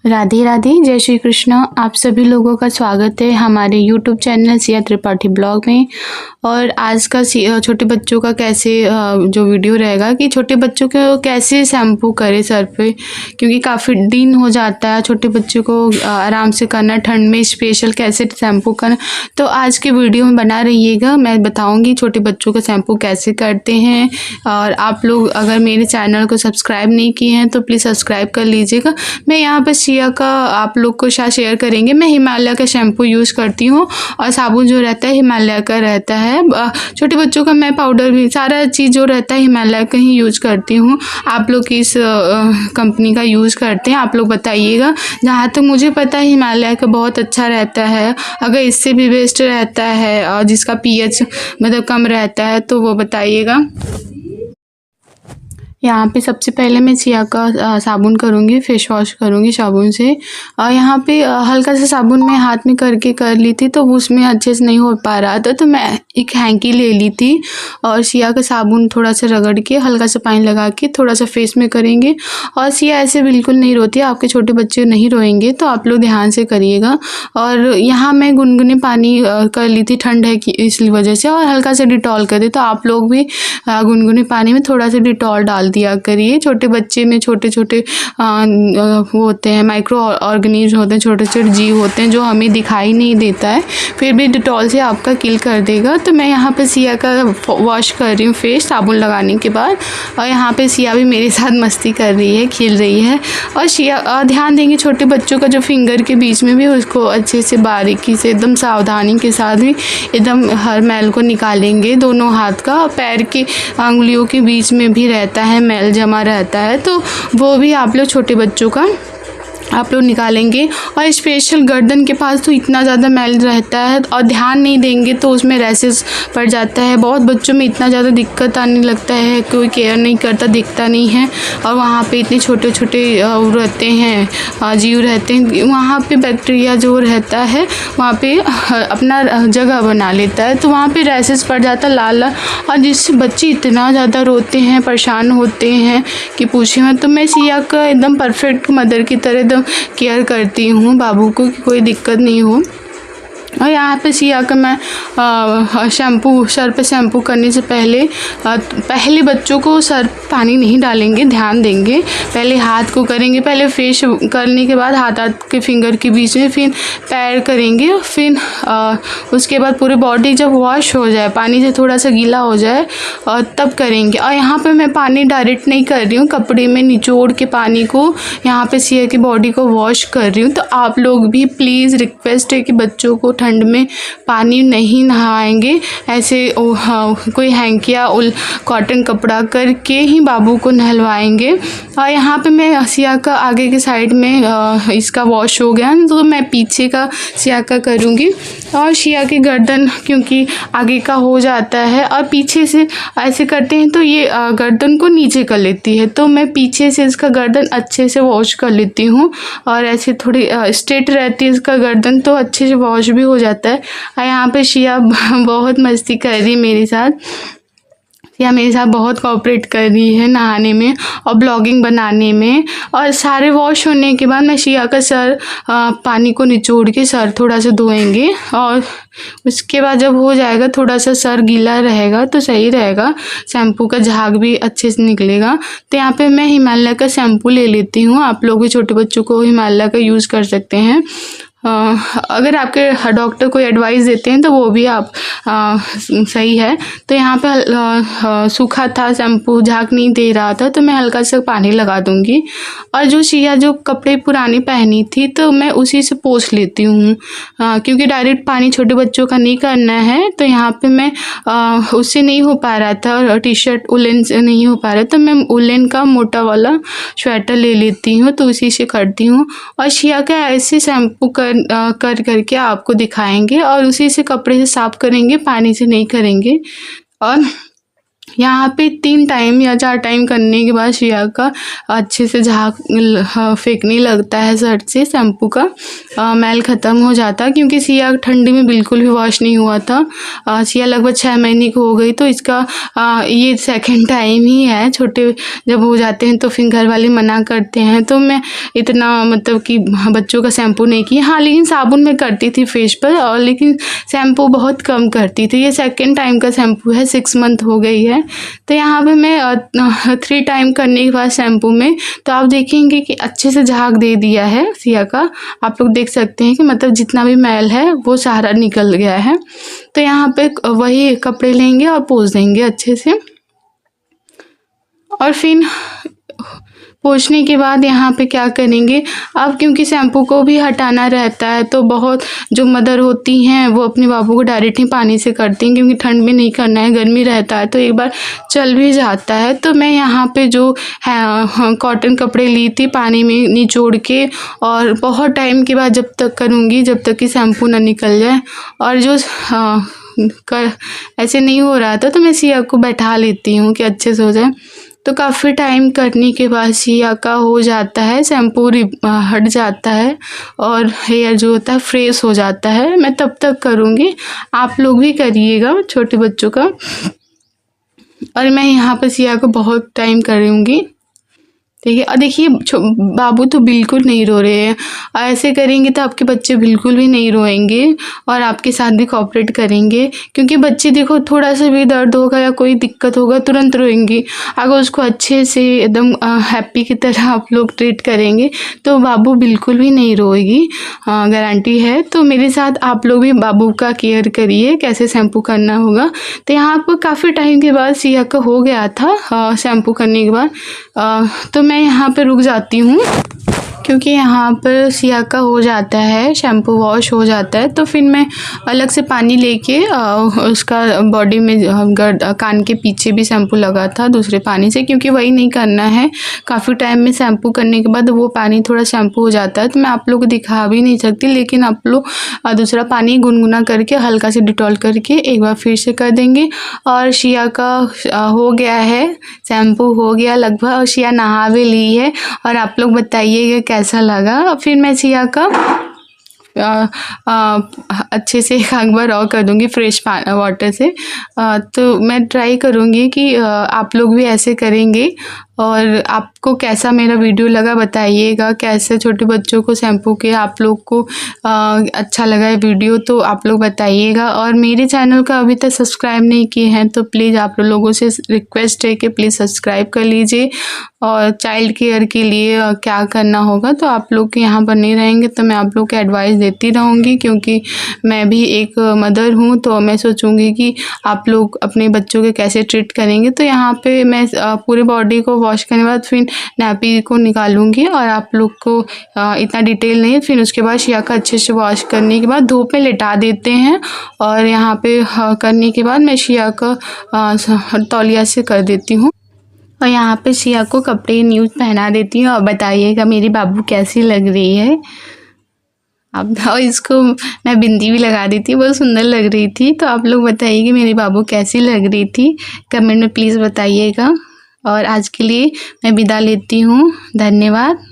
राधे राधे, जय श्री कृष्ण। आप सभी लोगों का स्वागत है हमारे YouTube channel Siya Tripathi blog में। और आज का छोटे बच्चों का कैसे जो वीडियो रहेगा कि छोटे बच्चों को कैसे शैम्पू करें सर पे, क्योंकि काफ़ी दिन हो जाता है छोटे बच्चों को आराम से करना, ठंड में स्पेशल कैसे शैम्पू करना। तो आज के वीडियो में बना रहिएगा, मैं बताऊँगी छोटे बच्चों का शैम्पू कैसे करते हैं। और आप लोग अगर मेरे चैनल को सब्सक्राइब नहीं किए हैं तो प्लीज़ सब्सक्राइब कर लीजिएगा। मैं यहाँ पर सिया का आप लोग को साथ शेयर करेंगे। मैं हिमालय का शैम्पू यूज़ करती हूँ और साबुन जो रहता है हिमालय का रहता है। छोटे बच्चों का मैं पाउडर भी सारा चीज़ जो रहता है हिमालय का ही यूज़ करती हूँ। आप लोग किस कंपनी का यूज़ करते हैं आप लोग बताइएगा। जहाँ तक मुझे पता है हिमालय का बहुत अच्छा रहता है। अगर इससे भी बेस्ट रहता है और जिसका पीएच मतलब कम रहता है तो वो बताइएगा। यहाँ पे सबसे पहले मैं सिया का साबुन करूँगी, फेस वॉश करूँगी साबुन से। और यहाँ पे हल्का सा साबुन मैं हाथ में करके कर ली थी तो उसमें अच्छे से नहीं हो पा रहा था, तो मैं एक हैंकी ले ली थी और सिया का साबुन थोड़ा सा रगड़ के हल्का सा पानी लगा के थोड़ा सा फेस में करेंगे। और सिया ऐसे बिल्कुल नहीं रोती है, आपके छोटे बच्चे नहीं रोएंगे, तो आप लोग ध्यान से करिएगा। और यहाँ मैं गुनगुने पानी कर ली थी, ठंड है कि इसलिए वजह से, और हल्का सा डिटॉल कर दी। तो आप लोग भी गुनगुने पानी में थोड़ा सा डिटॉल डाल दिया करिए। छोटे बच्चे में छोटे छोटे वो होते हैं, माइक्रो ऑर्गेनिज्म होते हैं, छोटे छोटे जीव होते हैं जो हमें दिखाई नहीं देता है, फिर भी डिटॉल से आपका किल कर देगा। तो मैं यहाँ पे सिया का वॉश कर रही हूँ फेस साबुन लगाने के बाद। और यहाँ पे सिया भी मेरे साथ मस्ती कर रही है, खेल रही है। और सिया ध्यान देंगे छोटे बच्चों का जो फिंगर के बीच में भी उसको अच्छे से बारीकी से एकदम सावधानी के साथ भी एकदम हर मैल को निकालेंगे। दोनों हाथ का, पैर की अंगुलियों के बीच में भी रहता है मैल जमा रहता है, तो वो भी आप लोग छोटे बच्चों का आप लोग निकालेंगे। और स्पेशल गर्दन के पास तो इतना ज़्यादा मैल रहता है और ध्यान नहीं देंगे तो उसमें रैसेस पड़ जाता है। बहुत बच्चों में इतना ज़्यादा दिक्कत आने लगता है, कोई केयर नहीं करता, दिखता नहीं है। और वहाँ पे इतने छोटे छोटे रहते हैं, जीव रहते हैं, वहाँ पे बैक्टीरिया जो रहता है वहाँ पे अपना जगह बना लेता है, तो वहाँ पे रैसेस पड़ जाता है लाल लाल, और जिससे बच्चे इतना ज़्यादा रोते हैं, परेशान होते हैं कि पूछिए मत। तो मैं सिया का एकदम परफेक्ट मदर की तरह केयर करती हूँ बाबू को कि कोई दिक्कत नहीं हो। और यहाँ पे सिया का मैं शैम्पू, सर पे शैम्पू करने से पहले बच्चों को सर पानी नहीं डालेंगे, ध्यान देंगे। पहले हाथ को करेंगे, पहले फेस करने के बाद हाथ के फिंगर के बीच में, फिर पैर करेंगे, फिर उसके बाद पूरी बॉडी जब वॉश हो जाए, पानी से थोड़ा सा गीला हो जाए और तब करेंगे। और यहाँ पे मैं पानी डायरेक्ट नहीं कर रही हूँ, कपड़े में निचोड़ के पानी को यहाँ पे सिया की बॉडी को वॉश कर रही हूँ। तो आप लोग भी प्लीज़ रिक्वेस्ट है कि बच्चों को ठंड में पानी नहीं नहाएंगे, ऐसे कोई हैंकिया कॉटन कपड़ा करके ही बाबू को नहलवाएंगे। और यहाँ पे मैं सिया का आगे के साइड में इसका वॉश हो गया, तो मैं पीछे का सिया का करूँगी। और सिया की गर्दन क्योंकि आगे का हो जाता है और पीछे से ऐसे करते हैं तो ये गर्दन को नीचे कर लेती है, तो मैं पीछे से इसका गर्दन अच्छे से वॉश कर लेती हूँ। और ऐसे थोड़ी स्ट्रेट रहती है इसका गर्दन, तो अच्छे से वॉश भी हो जाता है। और यहाँ पे सिया बहुत मस्ती कर रही है मेरे साथ। सिया मेरे साथ बहुत कोऑपरेट कर रही है नहाने में और ब्लॉगिंग बनाने में। और सारे वॉश होने के बाद मैं सिया का सर पानी को निचोड़ के सर थोड़ा सा धोएंगे, और उसके बाद जब हो जाएगा थोड़ा सा सर गीला रहेगा तो सही रहेगा, शैम्पू का झाग भी अच्छे से निकलेगा। तो यहाँ पे मैं हिमालय का शैम्पू ले लेती हूँ। आप लोग भी छोटे बच्चों को हिमालय का यूज़ कर सकते हैं। अगर आपके डॉक्टर कोई एडवाइस देते हैं तो वो भी आप सही है। तो यहाँ पे सूखा था शैम्पू, झाग नहीं दे रहा था, तो मैं हल्का सा पानी लगा दूँगी। और जो सिया जो कपड़े पुराने पहनी थी तो मैं उसी से पोंछ लेती हूँ, क्योंकि डायरेक्ट पानी छोटे बच्चों का नहीं करना है। तो यहाँ पे मैं उससे नहीं हो पा रहा था, टी शर्ट उलन से नहीं हो पा रहा, तो मैं उलन का मोटा वाला स्वेटर ले लेती हूँ, तो उसी से करती हूँ। और सिया का ऐसे शैम्पू करके आपको दिखाएंगे और उसी से कपड़े से साफ करेंगे, पानी से नहीं करेंगे। और यहाँ पे 3 टाइम या 4 टाइम करने के बाद सिया का अच्छे से झाग फेंकने लगता है शर्ट से, शैम्पू का मैल ख़त्म हो जाता है। क्योंकि सिया ठंडी में बिल्कुल भी वॉश नहीं हुआ था। सिया लगभग 6 महीने की हो गई, तो इसका ये सेकंड टाइम ही है। छोटे जब हो जाते हैं तो फिर घर वाले मना करते हैं, तो मैं इतना मतलब कि बच्चों का शैम्पू नहीं किया। हाँ, लेकिन साबुन में करती थी फेस पर, और लेकिन शैम्पू बहुत कम करती थी। ये सेकंड टाइम का शैम्पू है, 6 मंथ हो गई है। तो यहाँ पे मैं 3 टाइम करने के बाद शैम्पू में, तो आप देखेंगे कि अच्छे से झाग दे दिया है सिया का। आप लोग देख सकते हैं कि मतलब जितना भी मैल है वो सारा निकल गया है। तो यहाँ पे वही कपड़े लेंगे और पोंछ देंगे अच्छे से। और फिर पोंछने के बाद यहाँ पे क्या करेंगे, अब क्योंकि शैम्पू को भी हटाना रहता है, तो बहुत जो मदर होती हैं वो अपने बाबू को डायरेक्ट ही पानी से करती हैं, क्योंकि ठंड में नहीं करना है, गर्मी रहता है तो एक बार चल भी जाता है। तो मैं यहाँ पे जो है कॉटन कपड़े ली थी पानी में निचोड़ के, और बहुत टाइम के बाद जब तक करूँगी जब तक कि शैम्पू ना निकल जाए। और जो ऐसे नहीं हो रहा था तो मैं सिया को बैठा लेती हूँ कि अच्छे से हो जाए। तो काफ़ी टाइम करने के बाद सिया का हो जाता है, शैम्पू हट जाता है और हेयर जो होता है फ्रेश हो जाता है। मैं तब तक करूँगी, आप लोग भी करिएगा छोटे बच्चों का। और मैं यहाँ पर सिया को बहुत टाइम करूँगी। ठीक है, और देखिए बाबू तो बिल्कुल नहीं रो रहे हैं। ऐसे करेंगे तो आपके बच्चे बिल्कुल भी नहीं रोएंगे और आपके साथ भी कोऑपरेट करेंगे। क्योंकि बच्चे देखो थोड़ा सा भी दर्द होगा या कोई दिक्कत होगा तुरंत रोएंगे। अगर उसको अच्छे से एकदम हैप्पी की तरह आप लोग ट्रीट करेंगे तो बाबू बिल्कुल भी नहीं रोएगी, गारंटी है। तो मेरे साथ आप लोग भी बाबू का केयर करिए, कैसे शैम्पू करना होगा। तो यहाँ पर काफ़ी टाइम के बाद सिया का हो गया था शैम्पू करने के बाद। तो मैं यहाँ पे रुक जाती हूँ, क्योंकि यहाँ पर सिया का हो जाता है, शैम्पू वॉश हो जाता है। तो फिर मैं अलग से पानी लेके उसका बॉडी में कान के पीछे भी शैम्पू लगा था दूसरे पानी से, क्योंकि वही नहीं करना है। काफ़ी टाइम में शैम्पू करने के बाद वो पानी थोड़ा शैम्पू हो जाता है, तो मैं आप लोग को दिखा भी नहीं सकती। लेकिन आप लोग दूसरा पानी गुनगुना करके हल्का से डिटॉल करके एक बार फिर से कर देंगे। और सिया का हो गया है, शैम्पू हो गया लगभग, और सिया नहा भी ली है। और आप लोग बताइएगा कैसा लगा। फिर मैं सिया का अच्छे से एक बार और कर दूँगी फ्रेश वाटर से। तो मैं ट्राई करूँगी कि आप लोग भी ऐसे करेंगे। और आपको कैसा मेरा वीडियो लगा बताइएगा, कैसे छोटे बच्चों को शैम्पू के आप लोग को अच्छा लगा है वीडियो, तो आप लोग बताइएगा। और मेरे चैनल का अभी तक सब्सक्राइब नहीं किए हैं तो प्लीज़ आप लोगों से रिक्वेस्ट है कि प्लीज़ सब्सक्राइब कर लीजिए। और चाइल्ड केयर के लिए क्या करना होगा, तो आप लोग यहाँ पर नहीं रहेंगे तो मैं आप लोग को एडवाइस देती रहूँगी, क्योंकि मैं भी एक मदर हूँ। तो मैं सोचूँगी कि आप लोग अपने बच्चों के कैसे ट्रीट करेंगे। तो यहाँ पे मैं पूरे बॉडी को वॉश करने के बाद फिर नैपी को निकालूंगी, और आप लोग को इतना डिटेल नहीं। फिर उसके बाद सिया का अच्छे से वॉश करने के बाद धूप में लिटा देते हैं। और यहाँ पे करने के बाद मैं सिया का तौलिया से कर देती हूँ। और यहाँ पे सिया को कपड़े न्यू पहना देती हूँ। और बताइएगा मेरी बाबू कैसी लग रही है। अब और इसको मैं बिंदी भी लगा दी थी, बहुत सुंदर लग रही थी। तो आप लोग बताइए कि मेरी बाबू कैसी लग रही थी, कमेंट में प्लीज़ बताइएगा। और आज के लिए मैं विदा लेती हूँ, धन्यवाद।